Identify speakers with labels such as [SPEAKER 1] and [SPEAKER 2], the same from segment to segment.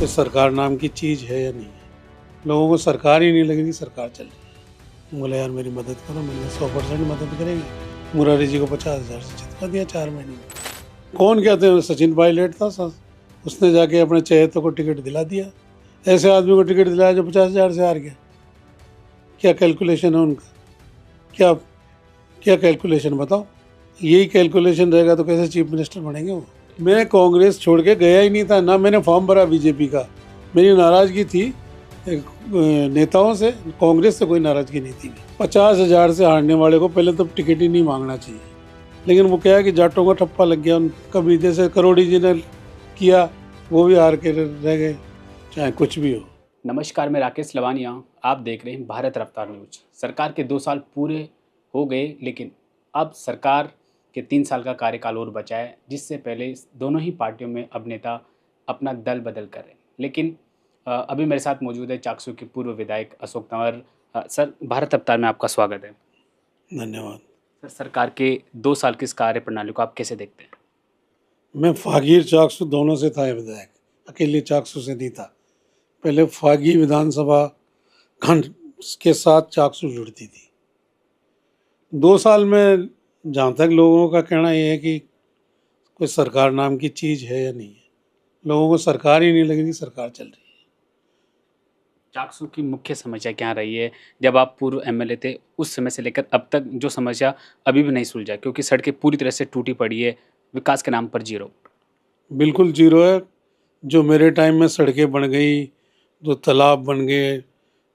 [SPEAKER 1] कोई सरकार नाम की चीज़ है या नहीं है। लोगों को सरकार ही नहीं लग रही, सरकार चल रही है। बोले यार मेरी मदद करो, मैंने 100% मदद करेंगे। मुरारी जी को 50,000 से जितवा दिया 4 महीने में। कौन कहते हैं सचिन पायलट था उसने जाके अपने चहेतों को टिकट दिला दिया। ऐसे आदमी को टिकट दिलाया जो 50,000 से हार गया। क्या कैलकुलेशन है उनका? क्या क्या कैलकुलेशन बताओ। यही कैलकुलेशन रहेगा तो कैसे चीफ मिनिस्टर बनेंगे वो। मैं कांग्रेस छोड़ के गया ही नहीं था, ना मैंने फॉर्म भरा बीजेपी का। मेरी नाराज़गी थी नेताओं से, कांग्रेस से कोई नाराज़गी नहीं थी। 50,000 से हारने वाले को पहले तो टिकट ही नहीं मांगना चाहिए। लेकिन वो क्या है कि जाटों का ठप्पा लग गया। कभी जैसे करोड़ी जी ने किया, वो भी हार के रह गए, चाहे कुछ भी हो।
[SPEAKER 2] नमस्कार, मैं राकेश लवानिया। आप देख रहे हैं भारत रफ्तार न्यूज। सरकार के 2 साल पूरे हो गए, लेकिन अब सरकार के 3 साल का कार्यकाल और बचा है, जिससे पहले दोनों ही पार्टियों में अब नेता अपना दल बदल कर रहे हैं। लेकिन अभी मेरे साथ मौजूद है चाकसू के पूर्व विधायक अशोक तंवर। सर, भारत रफ्तार में आपका स्वागत है।
[SPEAKER 1] धन्यवाद।
[SPEAKER 2] सर, सरकार के 2 साल की इस कार्य प्रणाली को आप कैसे देखते हैं?
[SPEAKER 1] मैं फागीर चाकसू दोनों से था विधायक, अकेले चाकसू से नहीं था। पहले फागी विधानसभा खंड के साथ चाकसू जुड़ती थी। 2 साल में जहाँ तक लोगों का कहना यह है कि कोई सरकार नाम की चीज़ है या नहीं है। लोगों को सरकार ही नहीं लग रही, सरकार चल रही है।
[SPEAKER 2] चाकसू की मुख्य समस्या क्या रही है? जब आप पूर्व एमएलए थे, उस समय से लेकर अब तक जो समस्या अभी भी नहीं सुलझा, क्योंकि सड़कें पूरी तरह से टूटी पड़ी है, विकास के नाम पर जीरो।
[SPEAKER 1] बिल्कुल जीरो है। जो मेरे टाइम में सड़कें बन गई, जो तालाब बन गए,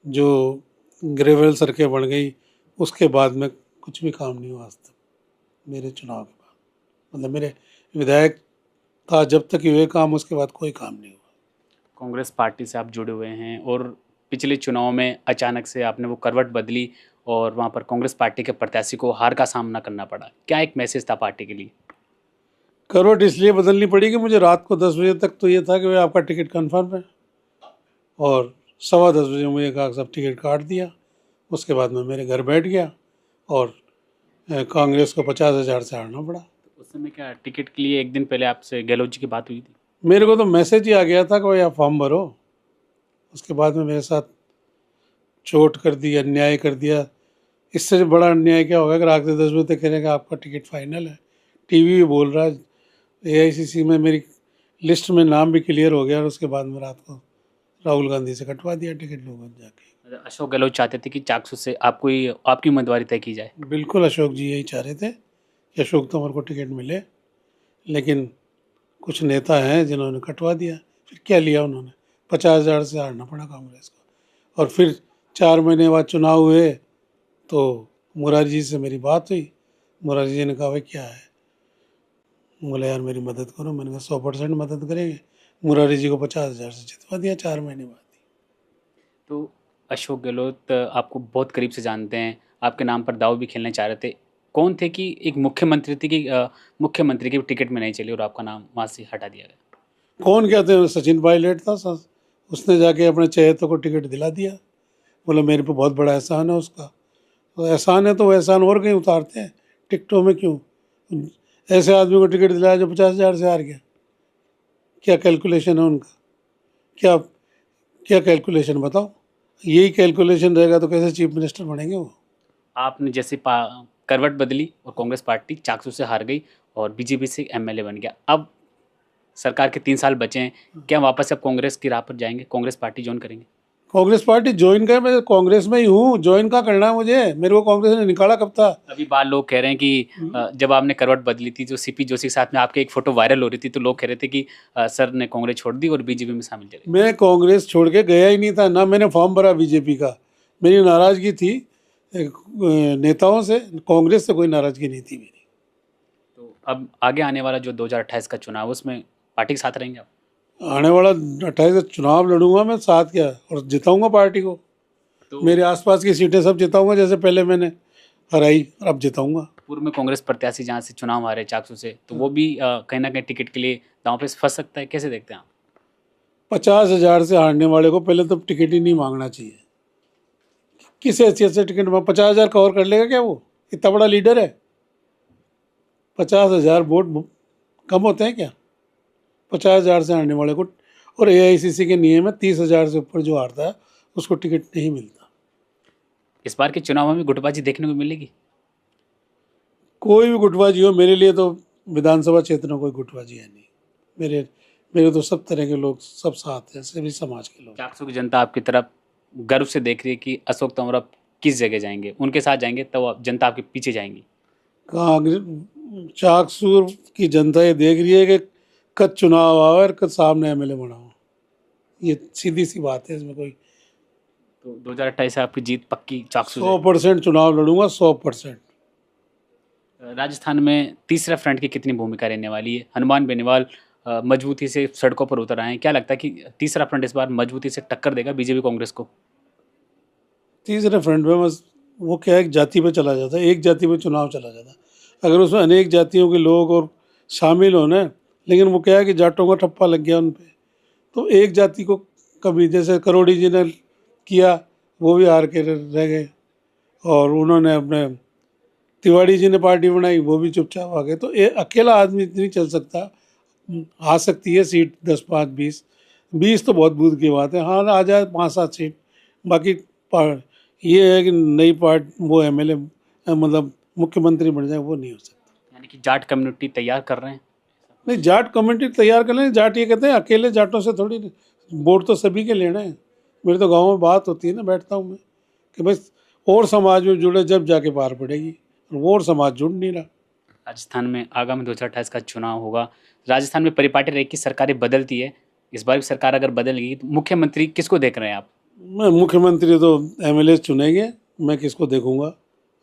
[SPEAKER 1] जो ग्रेवल सड़कें बन गई, उसके बाद में कुछ भी काम नहीं हुआ आज तक। मेरे चुनाव के बाद, मतलब मेरे विधायक था जब तक हुए काम, उसके बाद कोई काम नहीं हुआ।
[SPEAKER 2] कांग्रेस पार्टी से आप जुड़े हुए हैं और पिछले चुनाव में अचानक से आपने वो करवट बदली और वहाँ पर कांग्रेस पार्टी के प्रत्याशी को हार का सामना करना पड़ा। क्या एक मैसेज था पार्टी के लिए?
[SPEAKER 1] करवट इसलिए बदलनी पड़ी कि मुझे रात को 10 बजे तक तो ये था कि भाई आपका टिकट कन्फर्म है, और 10:15 बजे मुझे कहा सब टिकट काट दिया। उसके बाद मैं मेरे घर बैठ गया और कांग्रेस को 50,000 से हारना पड़ा।
[SPEAKER 2] उस समय क्या टिकट के लिए एक दिन पहले आपसे गहलोत जी की बात हुई थी?
[SPEAKER 1] मेरे को तो मैसेज ही आ गया था कि भाई आप फॉर्म भरो। उसके बाद में मेरे साथ चोट कर दी, अन्याय कर दिया। इससे बड़ा अन्याय क्या होगा कि रात के 10 बजे तक कहेगा आपका टिकट फाइनल है। टीवी भी बोल रहा है, एआईसीसी में मेरी लिस्ट में नाम भी क्लियर हो गया, और उसके बाद में रात को राहुल गांधी से कटवा दिया टिकट लोगों ने जाके।
[SPEAKER 2] अशोक गहलोत चाहते थे कि चाकसू से आपकी उम्मीदवारी तय की जाए।
[SPEAKER 1] बिल्कुल अशोक जी यही चाह रहे थे कि अशोक तंवर को टिकट मिले, लेकिन कुछ नेता हैं जिन्होंने कटवा दिया। फिर क्या लिया उन्होंने? 50,000 से हारना पड़ा कांग्रेस को। और फिर 4 महीने बाद चुनाव हुए तो मुरारी जी से मेरी बात हुई। मुरारी जी ने कहा भाई क्या है? बोले यार मेरी मदद करो। मैंने कहा 100% मदद करेंगे। मुरारी जी को 50,000 से जितवा दिया 4 महीने बाद ही।
[SPEAKER 2] तो अशोक गहलोत आपको बहुत करीब से जानते हैं, आपके नाम पर दाव भी खेलना चाह रहे थे। कौन थे कि एक मुख्यमंत्री थी कि मुख्यमंत्री की टिकट में नहीं चली और आपका नाम वहाँ से हटा दिया गया?
[SPEAKER 1] कौन कहते हैं सचिन पायलट था उसने जाके अपने चहेतों को टिकट दिला दिया। बोले मेरे पे बहुत बड़ा एहसान है उसका। तो एहसान है तो वो एहसान और कहीं उतारते हैं, टिकटों में क्यों? ऐसे आदमी को टिकट दिलाया जो 50,000 से हार गया। क्या कैलकुलेशन है उनका? क्या क्या कैलकुलेशन बताओ। यही कैलकुलेशन रहेगा तो कैसे चीफ मिनिस्टर बनेंगे वो।
[SPEAKER 2] आपने जैसे करवट बदली और कांग्रेस पार्टी चाकसू से हार गई और बीजेपी से एमएलए बन गया। अब सरकार के 3 साल बचे हैं, क्या वापस अब कांग्रेस की राह पर जाएंगे, कांग्रेस पार्टी ज्वाइन करेंगे?
[SPEAKER 1] कांग्रेस पार्टी ज्वाइन कर, मैं कांग्रेस में ही हूँ। ज्वाइन का करना है मुझे? मेरे को कांग्रेस ने निकाला कब था?
[SPEAKER 2] अभी बात लोग कह रहे हैं कि जब आपने करवट बदली थी, जो सीपी जोशी के साथ में आपके एक फोटो वायरल हो रही थी, तो लोग कह रहे थे कि सर ने कांग्रेस छोड़ दी और बीजेपी में शामिल चले।
[SPEAKER 1] मैं कांग्रेस छोड़ के गया ही नहीं था, ना मैंने फॉर्म भरा बीजेपी का। मेरी नाराज़गी थी नेताओं से, कांग्रेस से कोई नाराज़गी नहीं थी मेरी।
[SPEAKER 2] तो अब आगे आने वाला जो 2028 का चुनाव है, उसमें पार्टी के साथ रहेंगे आप?
[SPEAKER 1] आने वाला 28 का चुनाव लड़ूंगा मैं साथ, क्या, और जिताऊंगा पार्टी को।
[SPEAKER 2] तो
[SPEAKER 1] मेरे आसपास की सीटें सब जिताऊंगा, जैसे पहले मैंने हराई, अब जिताऊंगा।
[SPEAKER 2] पूर्व में कांग्रेस प्रत्याशी जहाँ से चुनाव हारे चाकसू से, तो वो भी कहीं ना कहीं टिकट के लिए दांव पे फंस सकता है। कैसे देखते हैं आप?
[SPEAKER 1] 50,000 से हारने वाले को पहले तो टिकट ही नहीं मांगना चाहिए। किस हैसियत से टिकट मांग? 50,000 कवर कर लेगा क्या वो? इतना बड़ा लीडर है। 50,000 वोट कम होते हैं क्या? 50,000 से हारने वाले को। और AICC के नियम है 30,000 से ऊपर जो हारता है उसको टिकट नहीं मिलता।
[SPEAKER 2] इस बार के चुनाव में गुटबाजी देखने को मिलेगी?
[SPEAKER 1] कोई भी गुटबाजी हो, मेरे लिए तो विधानसभा क्षेत्र में कोई गुटबाजी है नहीं। मेरे मेरे तो सब तरह के लोग सब साथ हैं, सभी समाज के लोग।
[SPEAKER 2] चाकसू की जनता आपकी तरफ गर्व से देख रही है कि अशोक तंवर अब किस जगह जाएंगे, उनके साथ जाएंगे तो अब जनता आपके पीछे जाएंगी।
[SPEAKER 1] चाकसूर की जनता ये देख रही है कि कद चुनाव आवे और कद सामने MLA बनाओ, ये सीधी सी बात है, इसमें कोई।
[SPEAKER 2] तो 2028 से आपकी जीत पक्की चाकसू से?
[SPEAKER 1] 100% चुनाव लड़ूंगा, 100%।
[SPEAKER 2] राजस्थान में तीसरा फ्रंट की कितनी भूमिका रहने वाली है? हनुमान बेनीवाल मजबूती से सड़कों पर उतर आए हैं, क्या लगता है कि तीसरा फ्रंट इस बार मजबूती से टक्कर देगा बीजेपी कांग्रेस को?
[SPEAKER 1] तीसरे फ्रंट में बस वो क्या है, एक जाति पे चला जाता है, एक जाति पे चुनाव चला जाता है। अगर उसमें अनेक जातियों के लोग और शामिल हो ना, लेकिन वो क्या है कि जाटों का ठप्पा लग गया उन पे, तो एक जाति को कभी, जैसे करोड़ी जी ने किया, वो भी हार के रह गए, और उन्होंने अपने तिवाड़ी जी ने पार्टी बनाई, वो भी चुपचाप आ गए। तो अकेला आदमी नहीं चल सकता। आ सकती है सीट 10, 5, 20 तो बहुत दूर की बात है, हाँ आ जाए 5-7 सीट। बाकी ये है कि नई वो MLA मतलब मुख्यमंत्री बन जाए, वो नहीं हो सकता।
[SPEAKER 2] यानी कि जाट कम्युनिटी तैयार कर रहे हैं?
[SPEAKER 1] नहीं, जाट कमेटी तैयार कर लें। जाट ये कहते हैं अकेले जाटों से थोड़ी, वोट तो सभी के लेना है। मेरे तो गाँव में बात होती है ना, बैठता हूँ मैं, कि बस और समाज में जुड़े जब जाके पार पड़ेगी, वो और समाज जुड़ नहीं रहा।
[SPEAKER 2] राजस्थान में आगामी 2028 का चुनाव होगा। राजस्थान में परिपाटी रही कि सरकारें बदलती है, इस बार भी सरकार अगर बदलेगी तो मुख्यमंत्री किसको देख रहे हैं आप?
[SPEAKER 1] मैं मुख्यमंत्री तो MLA चुनेंगे, मैं किसको देखूंगा।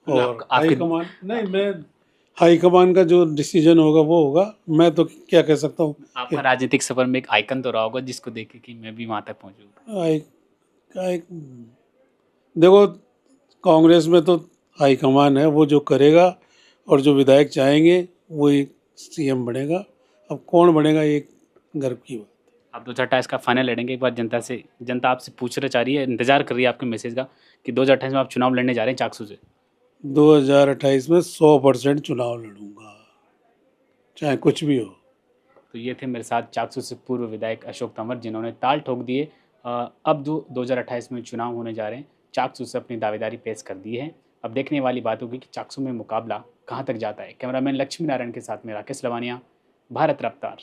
[SPEAKER 1] और
[SPEAKER 2] आपके
[SPEAKER 1] हाईकमान नहीं, मैं हाईकमान का जो डिसीजन होगा वो होगा। मैं तो क्या कह सकता हूँ।
[SPEAKER 2] आपका राजनीतिक सफर में एक आइकन तो रहा होगा जिसको देखे कि मैं भी वहां तक पहुंचूंगा।
[SPEAKER 1] देखो, कांग्रेस में तो हाईकमान है, वो जो करेगा, और जो विधायक चाहेंगे वो एक CM बनेगा। अब कौन बनेगा, ये गर्व की बात।
[SPEAKER 2] आप 2028 का फाइनल लड़ेंगे? एक बार जनता आपसे पूछना चाह रही है, इंतजार कर रही है आपके मैसेज का कि 2028 में आप चुनाव लड़ने जा रहे हैं चाकसू से।
[SPEAKER 1] 2028 में 100% चुनाव लड़ूंगा, चाहे कुछ भी हो।
[SPEAKER 2] तो ये थे मेरे साथ चाकसू से पूर्व विधायक अशोक तंवर, जिन्होंने ताल ठोक दिए। अब जो 2028 में चुनाव होने जा रहे हैं, चाकसू से अपनी दावेदारी पेश कर दी है। अब देखने वाली बात होगी कि चाकसू में मुकाबला कहाँ तक जाता है। कैमरामैन लक्ष्मी नारायण के साथ में राकेश लवानिया, भारत रफ्तार।